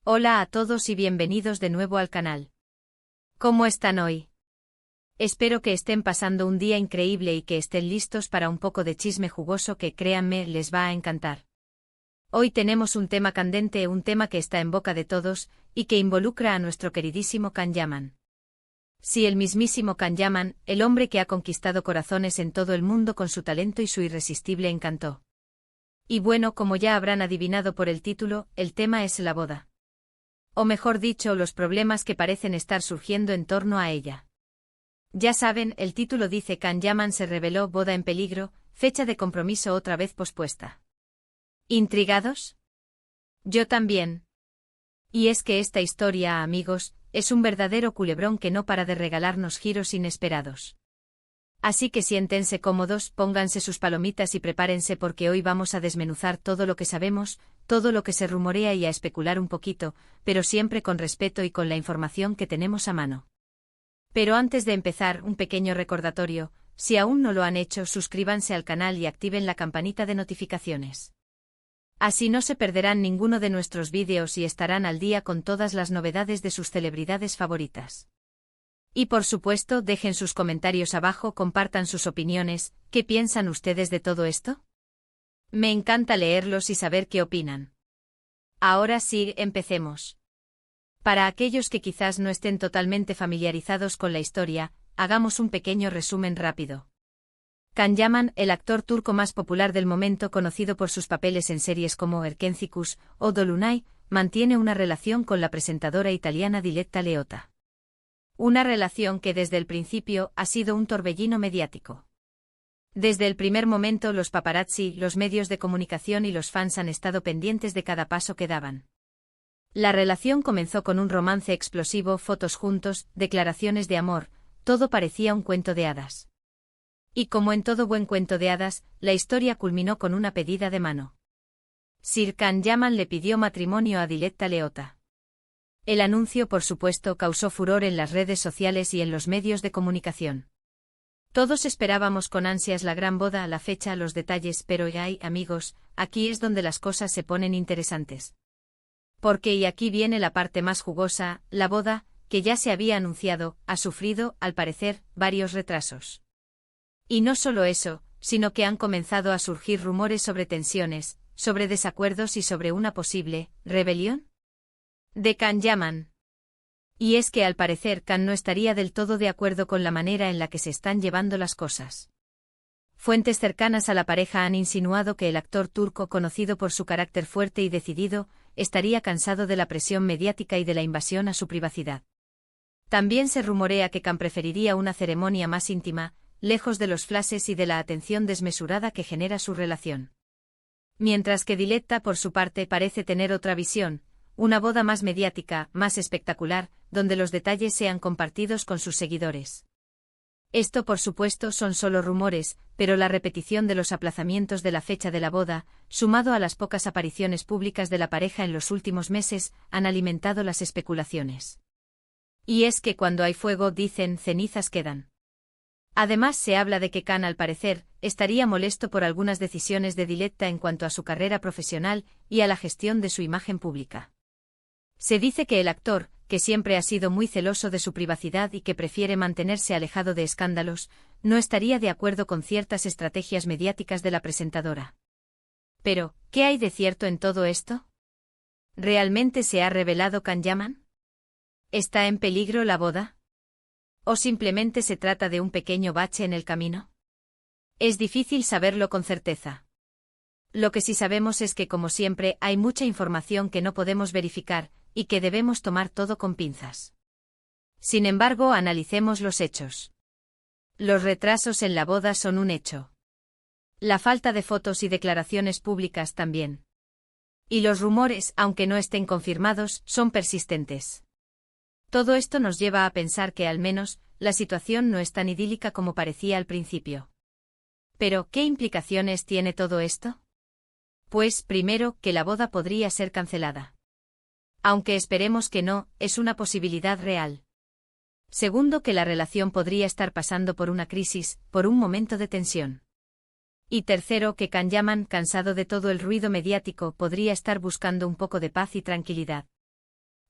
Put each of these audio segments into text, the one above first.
Hola a todos y bienvenidos de nuevo al canal. ¿Cómo están hoy? Espero que estén pasando un día increíble y que estén listos para un poco de chisme jugoso que, créanme, les va a encantar. Hoy tenemos un tema candente, un tema que está en boca de todos, y que involucra a nuestro queridísimo Can Yaman. Sí, el mismísimo Can Yaman, el hombre que ha conquistado corazones en todo el mundo con su talento y su irresistible encanto. Y bueno, como ya habrán adivinado por el título, el tema es la boda. O mejor dicho, los problemas que parecen estar surgiendo en torno a ella. Ya saben, el título dice Can Yaman se reveló, boda en peligro, fecha de compromiso otra vez pospuesta. ¿Intrigados? Yo también. Y es que esta historia, amigos, es un verdadero culebrón que no para de regalarnos giros inesperados. Así que siéntense cómodos, pónganse sus palomitas y prepárense porque hoy vamos a desmenuzar todo lo que sabemos, todo lo que se rumorea y a especular un poquito, pero siempre con respeto y con la información que tenemos a mano. Pero antes de empezar, un pequeño recordatorio: si aún no lo han hecho, suscríbanse al canal y activen la campanita de notificaciones. Así no se perderán ninguno de nuestros vídeos y estarán al día con todas las novedades de sus celebridades favoritas. Y por supuesto, dejen sus comentarios abajo, compartan sus opiniones. ¿Qué piensan ustedes de todo esto? Me encanta leerlos y saber qué opinan. Ahora sí, empecemos. Para aquellos que quizás no estén totalmente familiarizados con la historia, hagamos un pequeño resumen rápido. Can Yaman, el actor turco más popular del momento, conocido por sus papeles en series como Erkenzikuş o Dolunay, mantiene una relación con la presentadora italiana Diletta Leotta. Una relación que desde el principio ha sido un torbellino mediático. Desde el primer momento los paparazzi, los medios de comunicación y los fans han estado pendientes de cada paso que daban. La relación comenzó con un romance explosivo, fotos juntos, declaraciones de amor, todo parecía un cuento de hadas. Y como en todo buen cuento de hadas, la historia culminó con una pedida de mano. Sir Can Yaman le pidió matrimonio a Diletta Leotta. El anuncio, por supuesto, causó furor en las redes sociales y en los medios de comunicación. Todos esperábamos con ansias la gran boda, la fecha, los detalles, pero amigos, aquí es donde las cosas se ponen interesantes. Porque y aquí viene la parte más jugosa: la boda, que ya se había anunciado, ha sufrido, al parecer, varios retrasos. Y no solo eso, sino que han comenzado a surgir rumores sobre tensiones, sobre desacuerdos y sobre una posible rebelión de Can Yaman. Y es que al parecer Can no estaría del todo de acuerdo con la manera en la que se están llevando las cosas. Fuentes cercanas a la pareja han insinuado que el actor turco, conocido por su carácter fuerte y decidido, estaría cansado de la presión mediática y de la invasión a su privacidad. También se rumorea que Can preferiría una ceremonia más íntima, lejos de los flashes y de la atención desmesurada que genera su relación. Mientras que Diletta, por su parte, parece tener otra visión: una boda más mediática, más espectacular, donde los detalles sean compartidos con sus seguidores. Esto, por supuesto, son solo rumores, pero la repetición de los aplazamientos de la fecha de la boda, sumado a las pocas apariciones públicas de la pareja en los últimos meses, han alimentado las especulaciones. Y es que cuando hay fuego, dicen, cenizas quedan. Además, se habla de que Can, al parecer, estaría molesto por algunas decisiones de Diletta en cuanto a su carrera profesional y a la gestión de su imagen pública. Se dice que el actor, que siempre ha sido muy celoso de su privacidad y que prefiere mantenerse alejado de escándalos, no estaría de acuerdo con ciertas estrategias mediáticas de la presentadora. Pero, ¿qué hay de cierto en todo esto? ¿Realmente se ha revelado Can Yaman? ¿Está en peligro la boda? ¿O simplemente se trata de un pequeño bache en el camino? Es difícil saberlo con certeza. Lo que sí sabemos es que, como siempre, hay mucha información que no podemos verificar, y que debemos tomar todo con pinzas. Sin embargo, analicemos los hechos. Los retrasos en la boda son un hecho. La falta de fotos y declaraciones públicas también. Y los rumores, aunque no estén confirmados, son persistentes. Todo esto nos lleva a pensar que al menos, la situación no es tan idílica como parecía al principio. Pero, ¿qué implicaciones tiene todo esto? Pues, primero, que la boda podría ser cancelada. Aunque esperemos que no, es una posibilidad real. Segundo, que la relación podría estar pasando por una crisis, por un momento de tensión. Y tercero, que Can Yaman, cansado de todo el ruido mediático, podría estar buscando un poco de paz y tranquilidad.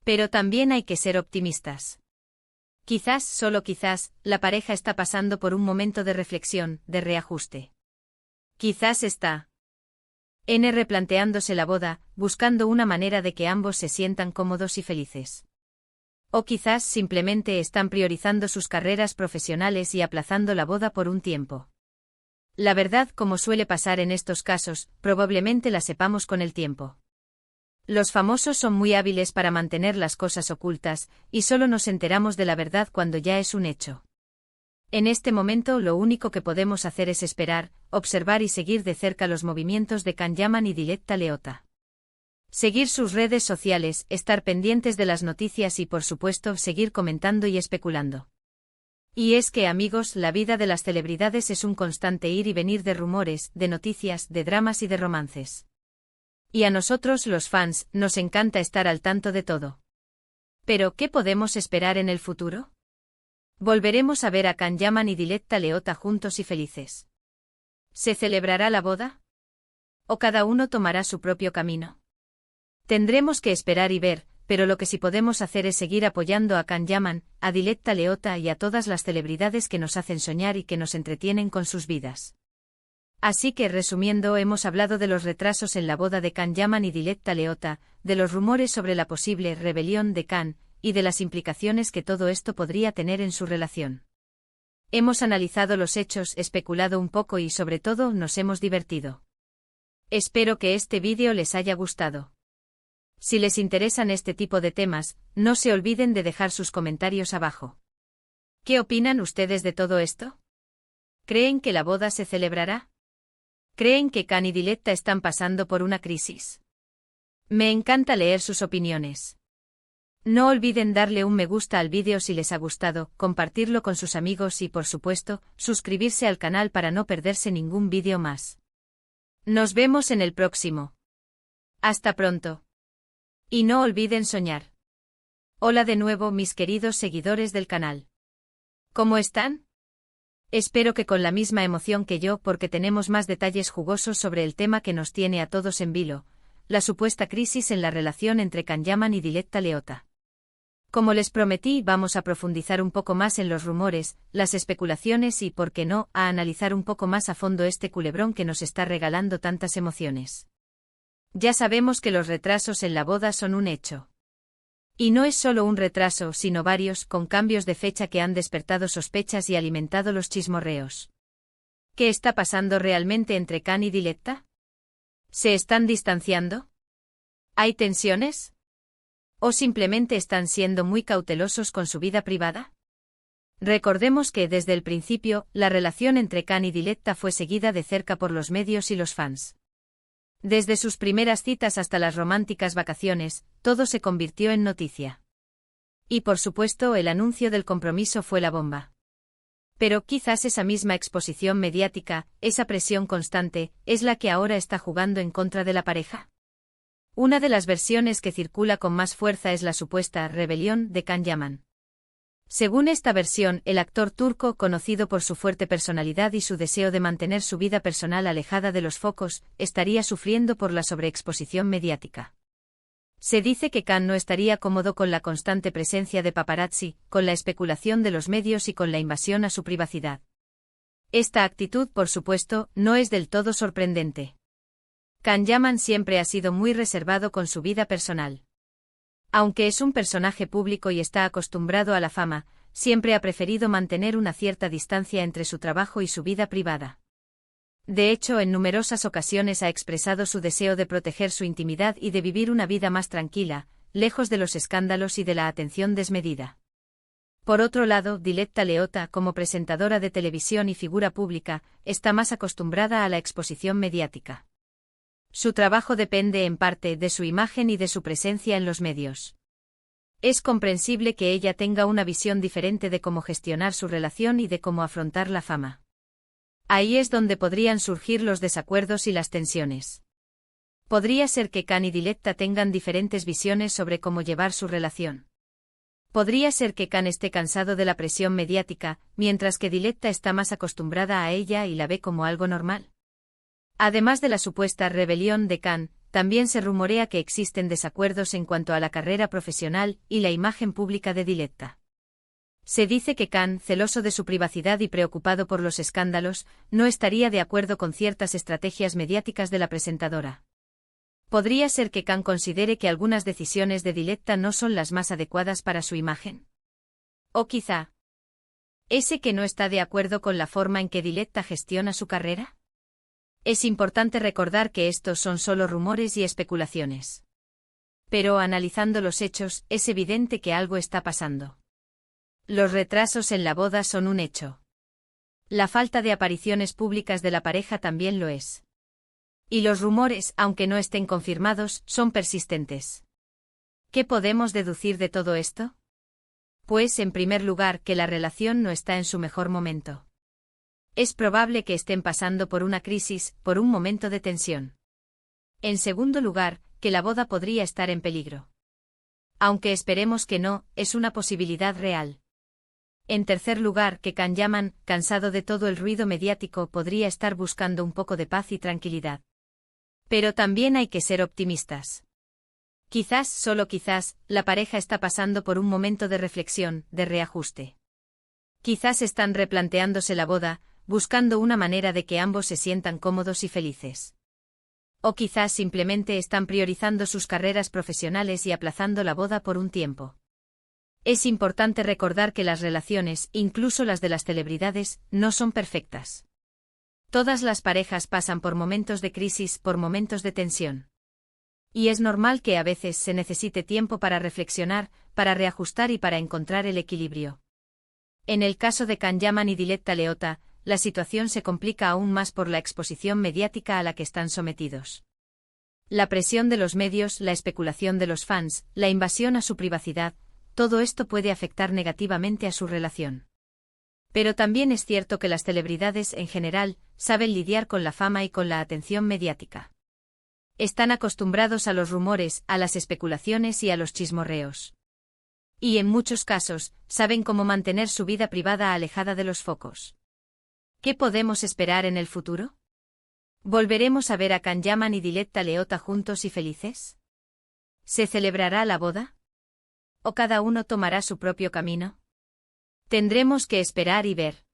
Pero también hay que ser optimistas. Quizás, solo quizás, la pareja está pasando por un momento de reflexión, de reajuste. Quizás está replanteándose la boda, buscando una manera de que ambos se sientan cómodos y felices. O quizás simplemente están priorizando sus carreras profesionales y aplazando la boda por un tiempo. La verdad, como suele pasar en estos casos, probablemente la sepamos con el tiempo. Los famosos son muy hábiles para mantener las cosas ocultas, y solo nos enteramos de la verdad cuando ya es un hecho. En este momento lo único que podemos hacer es esperar, observar y seguir de cerca los movimientos de Can Yaman y Diletta Leotta. Seguir sus redes sociales, estar pendientes de las noticias y por supuesto seguir comentando y especulando. Y es que, amigos, la vida de las celebridades es un constante ir y venir de rumores, de noticias, de dramas y de romances. Y a nosotros, los fans, nos encanta estar al tanto de todo. Pero, ¿qué podemos esperar en el futuro? ¿Volveremos a ver a Can Yaman y Diletta Leotta juntos y felices? ¿Se celebrará la boda? ¿O cada uno tomará su propio camino? Tendremos que esperar y ver, pero lo que sí podemos hacer es seguir apoyando a Can Yaman, a Diletta Leotta y a todas las celebridades que nos hacen soñar y que nos entretienen con sus vidas. Así que, resumiendo, hemos hablado de los retrasos en la boda de Can Yaman y Diletta Leotta, de los rumores sobre la posible rebelión de Can, y de las implicaciones que todo esto podría tener en su relación. Hemos analizado los hechos, especulado un poco y sobre todo nos hemos divertido. Espero que este vídeo les haya gustado. Si les interesan este tipo de temas, no se olviden de dejar sus comentarios abajo. ¿Qué opinan ustedes de todo esto? ¿Creen que la boda se celebrará? ¿Creen que Can y Diletta están pasando por una crisis? Me encanta leer sus opiniones. No olviden darle un me gusta al vídeo si les ha gustado, compartirlo con sus amigos y, por supuesto, suscribirse al canal para no perderse ningún vídeo más. Nos vemos en el próximo. Hasta pronto. Y no olviden soñar. Hola de nuevo, mis queridos seguidores del canal. ¿Cómo están? Espero que con la misma emoción que yo, porque tenemos más detalles jugosos sobre el tema que nos tiene a todos en vilo, la supuesta crisis en la relación entre Can Yaman y Diletta Leotta. Como les prometí, vamos a profundizar un poco más en los rumores, las especulaciones y, por qué no, a analizar un poco más a fondo este culebrón que nos está regalando tantas emociones. Ya sabemos que los retrasos en la boda son un hecho. Y no es solo un retraso, sino varios, con cambios de fecha que han despertado sospechas y alimentado los chismorreos. ¿Qué está pasando realmente entre Can y Diletta? ¿Se están distanciando? ¿Hay tensiones? ¿O simplemente están siendo muy cautelosos con su vida privada? Recordemos que desde el principio, la relación entre Can y Diletta fue seguida de cerca por los medios y los fans. Desde sus primeras citas hasta las románticas vacaciones, todo se convirtió en noticia. Y por supuesto, el anuncio del compromiso fue la bomba. Pero quizás esa misma exposición mediática, esa presión constante, es la que ahora está jugando en contra de la pareja. Una de las versiones que circula con más fuerza es la supuesta rebelión de Can Yaman. Según esta versión, el actor turco, conocido por su fuerte personalidad y su deseo de mantener su vida personal alejada de los focos, estaría sufriendo por la sobreexposición mediática. Se dice que Can no estaría cómodo con la constante presencia de paparazzi, con la especulación de los medios y con la invasión a su privacidad. Esta actitud, por supuesto, no es del todo sorprendente. Can Yaman siempre ha sido muy reservado con su vida personal. Aunque es un personaje público y está acostumbrado a la fama, siempre ha preferido mantener una cierta distancia entre su trabajo y su vida privada. De hecho, en numerosas ocasiones ha expresado su deseo de proteger su intimidad y de vivir una vida más tranquila, lejos de los escándalos y de la atención desmedida. Por otro lado, Diletta Leotta, como presentadora de televisión y figura pública, está más acostumbrada a la exposición mediática. Su trabajo depende en parte de su imagen y de su presencia en los medios. Es comprensible que ella tenga una visión diferente de cómo gestionar su relación y de cómo afrontar la fama. Ahí es donde podrían surgir los desacuerdos y las tensiones. Podría ser que Can y Diletta tengan diferentes visiones sobre cómo llevar su relación. Podría ser que Can esté cansado de la presión mediática, mientras que Diletta está más acostumbrada a ella y la ve como algo normal. Además de la supuesta rebelión de Can, también se rumorea que existen desacuerdos en cuanto a la carrera profesional y la imagen pública de Diletta. Se dice que Khan, celoso de su privacidad y preocupado por los escándalos, no estaría de acuerdo con ciertas estrategias mediáticas de la presentadora. ¿Podría ser que Khan considere que algunas decisiones de Diletta no son las más adecuadas para su imagen? O quizá, ¿ese que no está de acuerdo con la forma en que Diletta gestiona su carrera? Es importante recordar que estos son solo rumores y especulaciones. Pero analizando los hechos, es evidente que algo está pasando. Los retrasos en la boda son un hecho. La falta de apariciones públicas de la pareja también lo es. Y los rumores, aunque no estén confirmados, son persistentes. ¿Qué podemos deducir de todo esto? Pues, en primer lugar, que la relación no está en su mejor momento. Es probable que estén pasando por una crisis, por un momento de tensión. En segundo lugar, que la boda podría estar en peligro. Aunque esperemos que no, es una posibilidad real. En tercer lugar, que Khan Yaman, cansado de todo el ruido mediático, podría estar buscando un poco de paz y tranquilidad. Pero también hay que ser optimistas. Quizás, solo quizás, la pareja está pasando por un momento de reflexión, de reajuste. Quizás están replanteándose la boda, buscando una manera de que ambos se sientan cómodos y felices. O quizás simplemente están priorizando sus carreras profesionales y aplazando la boda por un tiempo. Es importante recordar que las relaciones, incluso las de las celebridades, no son perfectas. Todas las parejas pasan por momentos de crisis, por momentos de tensión. Y es normal que a veces se necesite tiempo para reflexionar, para reajustar y para encontrar el equilibrio. En el caso de Khan Yaman y Diletta Leotta, la situación se complica aún más por la exposición mediática a la que están sometidos. La presión de los medios, la especulación de los fans, la invasión a su privacidad, todo esto puede afectar negativamente a su relación. Pero también es cierto que las celebridades en general saben lidiar con la fama y con la atención mediática. Están acostumbrados a los rumores, a las especulaciones y a los chismorreos. Y en muchos casos, saben cómo mantener su vida privada alejada de los focos. ¿Qué podemos esperar en el futuro? ¿Volveremos a ver a Khan Yaman y Diletta Leotta juntos y felices? ¿Se celebrará la boda? ¿O cada uno tomará su propio camino? Tendremos que esperar y ver.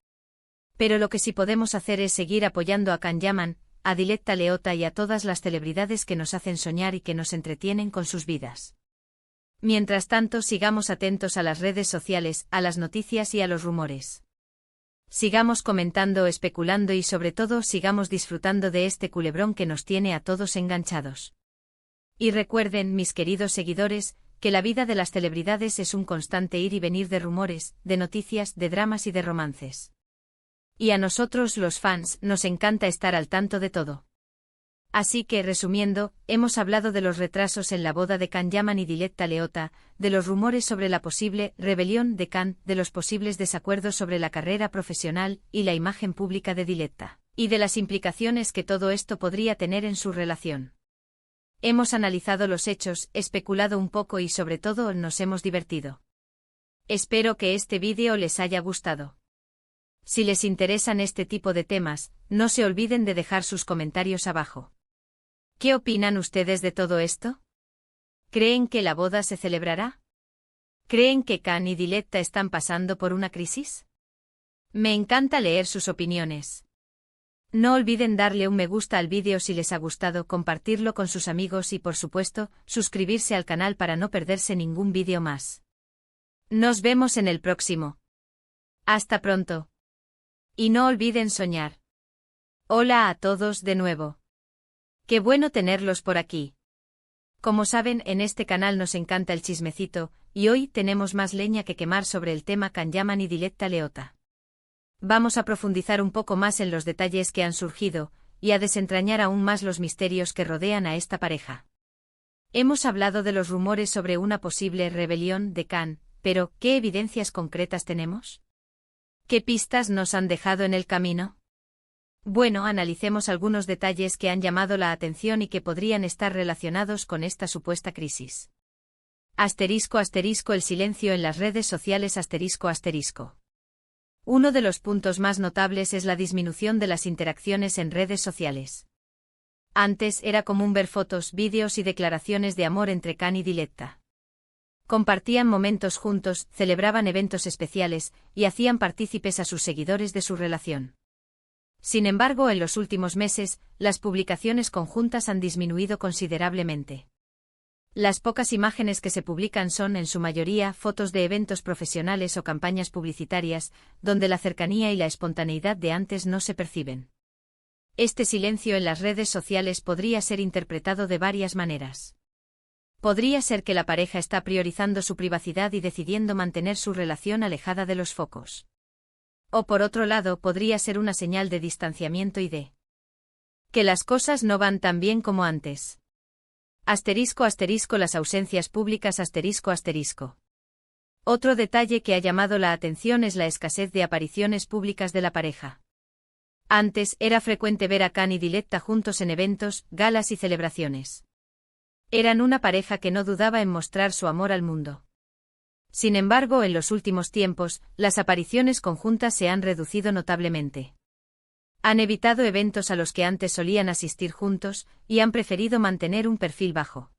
Pero lo que sí podemos hacer es seguir apoyando a Khan Yaman, a Diletta Leotta y a todas las celebridades que nos hacen soñar y que nos entretienen con sus vidas. Mientras tanto, sigamos atentos a las redes sociales, a las noticias y a los rumores. Sigamos comentando, especulando y sobre todo sigamos disfrutando de este culebrón que nos tiene a todos enganchados. Y recuerden, mis queridos seguidores, que la vida de las celebridades es un constante ir y venir de rumores, de noticias, de dramas y de romances. Y a nosotros los fans nos encanta estar al tanto de todo. Así que, resumiendo, hemos hablado de los retrasos en la boda de Khan Yaman y Diletta Leotta, de los rumores sobre la posible rebelión de Khan, de los posibles desacuerdos sobre la carrera profesional y la imagen pública de Diletta, y de las implicaciones que todo esto podría tener en su relación. Hemos analizado los hechos, especulado un poco y sobre todo nos hemos divertido. Espero que este vídeo les haya gustado. Si les interesan este tipo de temas, no se olviden de dejar sus comentarios abajo. ¿Qué opinan ustedes de todo esto? ¿Creen que la boda se celebrará? ¿Creen que Khan y Diletta están pasando por una crisis? Me encanta leer sus opiniones. No olviden darle un me gusta al vídeo si les ha gustado, compartirlo con sus amigos y por supuesto, suscribirse al canal para no perderse ningún vídeo más. Nos vemos en el próximo. Hasta pronto. Y no olviden soñar. Hola a todos de nuevo. Qué bueno tenerlos por aquí. Como saben, en este canal nos encanta el chismecito, y hoy tenemos más leña que quemar sobre el tema Khan Yaman y Diletta Leotta. Vamos a profundizar un poco más en los detalles que han surgido, y a desentrañar aún más los misterios que rodean a esta pareja. Hemos hablado de los rumores sobre una posible rebelión de Khan, pero ¿qué evidencias concretas tenemos? ¿Qué pistas nos han dejado en el camino? Bueno, analicemos algunos detalles que han llamado la atención y que podrían estar relacionados con esta supuesta crisis. Asterisco asterisco el silencio en las redes sociales asterisco asterisco. Uno de los puntos más notables es la disminución de las interacciones en redes sociales. Antes era común ver fotos, vídeos y declaraciones de amor entre Khan y Diletta. Compartían momentos juntos, celebraban eventos especiales, y hacían partícipes a sus seguidores de su relación. Sin embargo, en los últimos meses, las publicaciones conjuntas han disminuido considerablemente. Las pocas imágenes que se publican son, en su mayoría, fotos de eventos profesionales o campañas publicitarias, donde la cercanía y la espontaneidad de antes no se perciben. Este silencio en las redes sociales podría ser interpretado de varias maneras. Podría ser que la pareja está priorizando su privacidad y decidiendo mantener su relación alejada de los focos. O por otro lado, podría ser una señal de distanciamiento y de que las cosas no van tan bien como antes. *** Las ausencias públicas ***. Otro detalle que ha llamado la atención es la escasez de apariciones públicas de la pareja. Antes, era frecuente ver a Khan y Diletta juntos en eventos, galas y celebraciones. Eran una pareja que no dudaba en mostrar su amor al mundo. Sin embargo, en los últimos tiempos, las apariciones conjuntas se han reducido notablemente. Han evitado eventos a los que antes solían asistir juntos, y han preferido mantener un perfil bajo.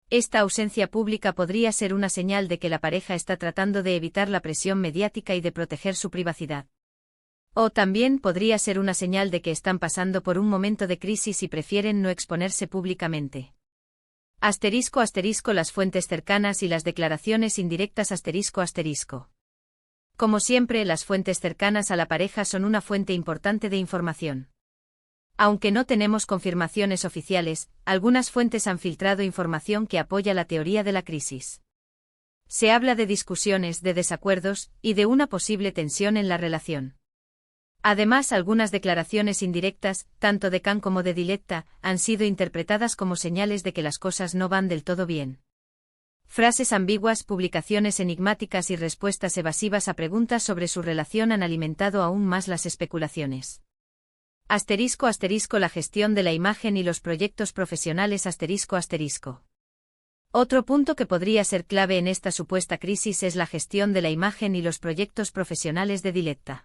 Esta ausencia pública podría ser una señal de que la pareja está tratando de evitar la presión mediática y de proteger su privacidad. O también podría ser una señal de que están pasando por un momento de crisis y prefieren no exponerse públicamente. ***. Las fuentes cercanas y las declaraciones indirectas ***. Como siempre, las fuentes cercanas a la pareja son una fuente importante de información. Aunque no tenemos confirmaciones oficiales, algunas fuentes han filtrado información que apoya la teoría de la crisis. Se habla de discusiones, de desacuerdos, y de una posible tensión en la relación. Además, algunas declaraciones indirectas, tanto de Khan como de Diletta, han sido interpretadas como señales de que las cosas no van del todo bien. Frases ambiguas, publicaciones enigmáticas y respuestas evasivas a preguntas sobre su relación han alimentado aún más las especulaciones. ***. La gestión de la imagen y los proyectos profesionales ***. Otro punto que podría ser clave en esta supuesta crisis es la gestión de la imagen y los proyectos profesionales de Diletta.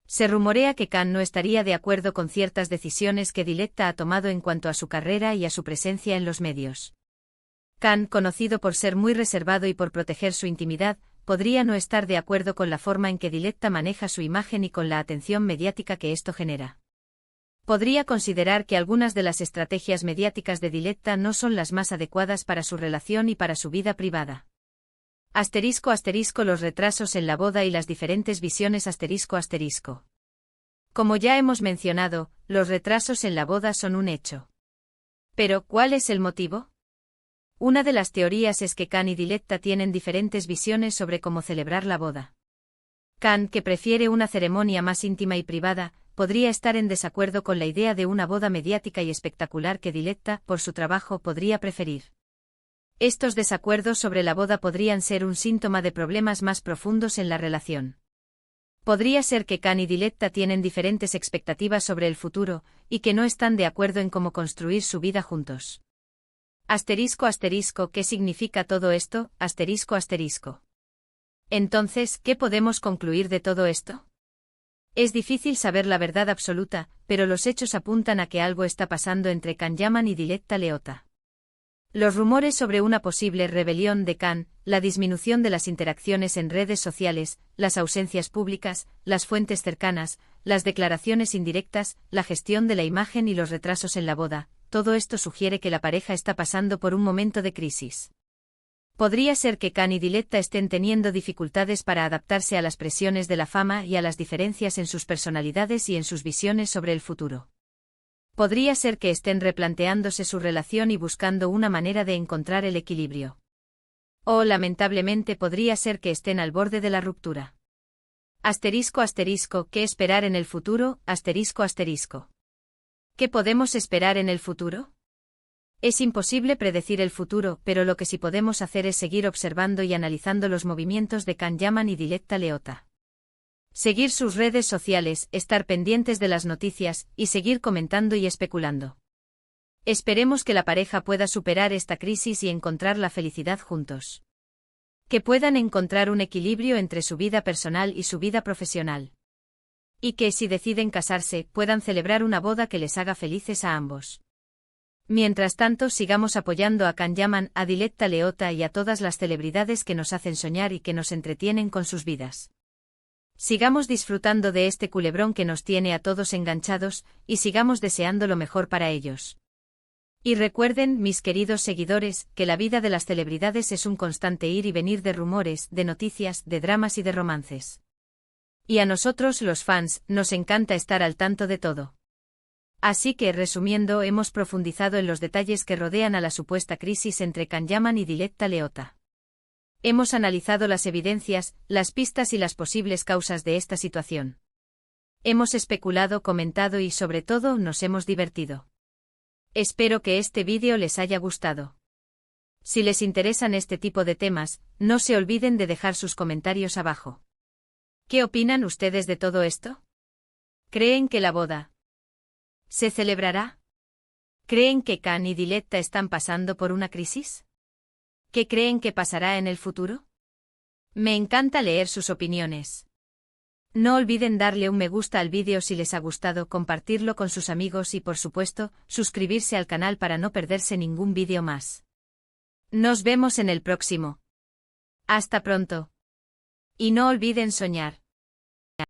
Se rumorea que Khan no estaría de acuerdo con ciertas decisiones que Diletta ha tomado en cuanto a su carrera y a su presencia en los medios. Khan, conocido por ser muy reservado y por proteger su intimidad, podría no estar de acuerdo con la forma en que Diletta maneja su imagen y con la atención mediática que esto genera. Podría considerar que algunas de las estrategias mediáticas de Diletta no son las más adecuadas para su relación y para su vida privada. ***. Los retrasos en la boda y las diferentes visiones ***. Como ya hemos mencionado, los retrasos en la boda son un hecho. Pero, ¿cuál es el motivo? Una de las teorías es que Khan y Diletta tienen diferentes visiones sobre cómo celebrar la boda. Khan, que prefiere una ceremonia más íntima y privada, podría estar en desacuerdo con la idea de una boda mediática y espectacular que Diletta, por su trabajo, podría preferir. Estos desacuerdos sobre la boda podrían ser un síntoma de problemas más profundos en la relación. Podría ser que Khan y Diletta tienen diferentes expectativas sobre el futuro, y que no están de acuerdo en cómo construir su vida juntos. ¿Qué significa todo esto? Entonces, ¿qué podemos concluir de todo esto? Es difícil saber la verdad absoluta, pero los hechos apuntan a que algo está pasando entre Khan Yaman y Diletta Leotta. Los rumores sobre una posible rebelión de Khan, la disminución de las interacciones en redes sociales, las ausencias públicas, las fuentes cercanas, las declaraciones indirectas, la gestión de la imagen y los retrasos en la boda, todo esto sugiere que la pareja está pasando por un momento de crisis. Podría ser que Khan y Diletta estén teniendo dificultades para adaptarse a las presiones de la fama y a las diferencias en sus personalidades y en sus visiones sobre el futuro. Podría ser que estén replanteándose su relación y buscando una manera de encontrar el equilibrio. O, lamentablemente, podría ser que estén al borde de la ruptura. ¿Qué esperar en el futuro? ¿Qué podemos esperar en el futuro? Es imposible predecir el futuro, pero lo que sí podemos hacer es seguir observando y analizando los movimientos de Khan Yaman y Diletta Leotta. Seguir sus redes sociales, estar pendientes de las noticias, y seguir comentando y especulando. Esperemos que la pareja pueda superar esta crisis y encontrar la felicidad juntos. Que puedan encontrar un equilibrio entre su vida personal y su vida profesional. Y que, si deciden casarse, puedan celebrar una boda que les haga felices a ambos. Mientras tanto, sigamos apoyando a Can Yaman, a Diletta Leotta y a todas las celebridades que nos hacen soñar y que nos entretienen con sus vidas. Sigamos disfrutando de este culebrón que nos tiene a todos enganchados, y sigamos deseando lo mejor para ellos. Y recuerden, mis queridos seguidores, que la vida de las celebridades es un constante ir y venir de rumores, de noticias, de dramas y de romances. Y a nosotros, los fans, nos encanta estar al tanto de todo. Así que, resumiendo, hemos profundizado en los detalles que rodean a la supuesta crisis entre Can Yaman y Diletta Leotta. Hemos analizado las evidencias, las pistas y las posibles causas de esta situación. Hemos especulado, comentado y sobre todo nos hemos divertido. Espero que este vídeo les haya gustado. Si les interesan este tipo de temas, no se olviden de dejar sus comentarios abajo. ¿Qué opinan ustedes de todo esto? ¿Creen que la boda se celebrará? ¿Creen que Can y Diletta están pasando por una crisis? ¿Qué creen que pasará en el futuro? Me encanta leer sus opiniones. No olviden darle un me gusta al vídeo si les ha gustado, compartirlo con sus amigos y por supuesto, suscribirse al canal para no perderse ningún vídeo más. Nos vemos en el próximo. Hasta pronto. Y no olviden soñar.